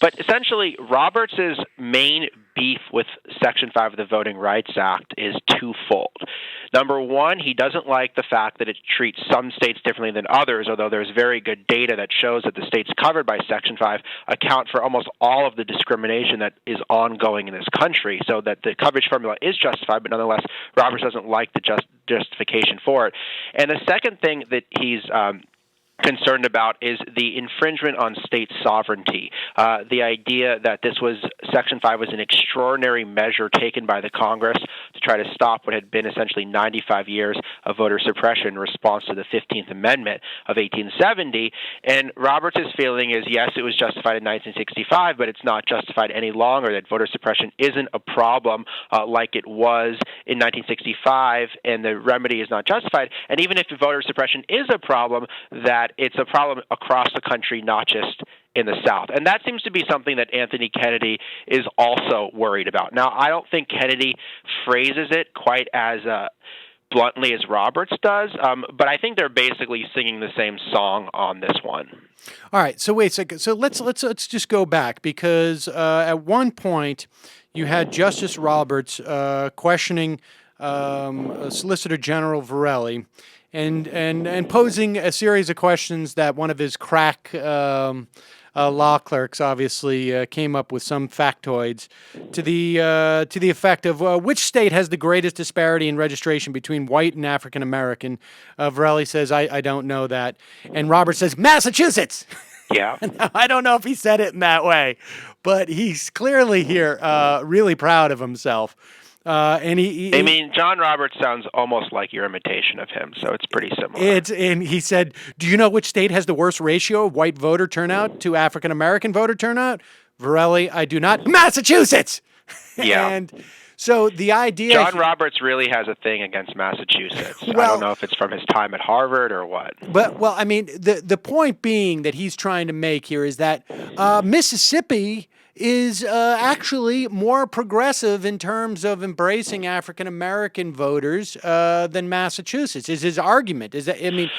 But essentially, Roberts' main beef with Section 5 of the Voting Rights Act is twofold. Number one, he doesn't like the fact that it treats some states differently than others, although there's very good data that shows that the states covered by Section 5 account for almost all of the discrimination that is ongoing in this country, so that the coverage formula is justified, but nonetheless, Roberts doesn't like the justification for it. And the second thing that he's concerned about is the infringement on state sovereignty. The idea that Section 5 was an extraordinary measure taken by the Congress to try to stop what had been essentially 95 years of voter suppression in response to the 15th Amendment of 1870. And Roberts' feeling is, yes, it was justified in 1965, but it's not justified any longer, that voter suppression isn't a problem like it was in 1965, and the remedy is not justified. And even if voter suppression is a problem, that it's a problem across the country, not just in the South. And that seems to be something that Anthony Kennedy is also worried about. Now, I don't think Kennedy phrases it quite as bluntly as Roberts does, but I think they're basically singing the same song on this one. All right, so wait a second. So let's just go back, because at one point you had Justice Roberts questioning Solicitor General Varelli, and posing a series of questions that one of his crack law clerks obviously came up with some factoids to the effect of which state has the greatest disparity in registration between white and African American. Varelli says, I don't know that. And Roberts says, Massachusetts! Yeah. Now, I don't know if he said it in that way, but he's clearly here really proud of himself. And I mean, John Roberts sounds almost like your imitation of him, so it's pretty similar. And he said, do you know which state has the worst ratio of white voter turnout to African-American voter turnout? Varelli, I do not. Massachusetts! Yeah. And so the idea... John Roberts really has a thing against Massachusetts. I don't know if it's from his time at Harvard or what. But, well, I mean, the point being that he's trying to make here is that Mississippi is actually more progressive in terms of embracing African-American voters than Massachusetts, is his argument. Is that, I mean...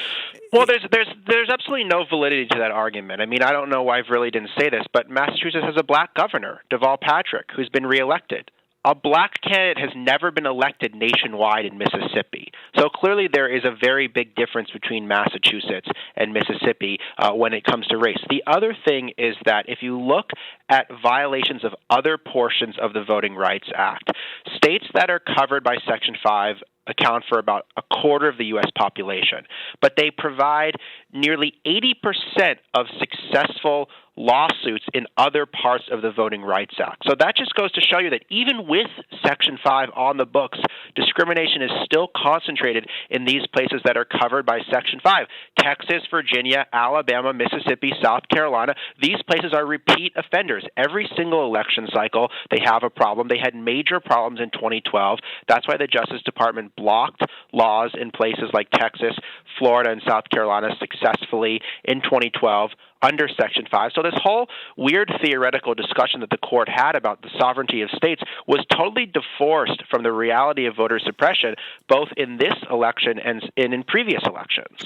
Well, there's absolutely no validity to that argument. I mean, I don't know why Verrilli didn't say this, but Massachusetts has a black governor, Deval Patrick, who's been reelected. A black candidate has never been elected nationwide in Mississippi. So clearly there is a very big difference between Massachusetts and Mississippi when it comes to race. The other thing is that if you look at violations of other portions of the Voting Rights Act, states that are covered by Section 5 account for about a quarter of the U.S. population, but they provide nearly 80% of successful lawsuits in other parts of the Voting Rights Act. So that just goes to show you that even with Section 5 on the books, discrimination is still concentrated in these places that are covered by Section 5. Texas, Virginia, Alabama, Mississippi, South Carolina, these places are repeat offenders. Every single election cycle, they have a problem. They had major problems in 2012. That's why the Justice Department blocked laws in places like Texas, Florida, and South Carolina successfully in 2012 under Section 5. So this whole weird theoretical discussion that the court had about the sovereignty of states was totally divorced from the reality of voter suppression, both in this election and in previous elections.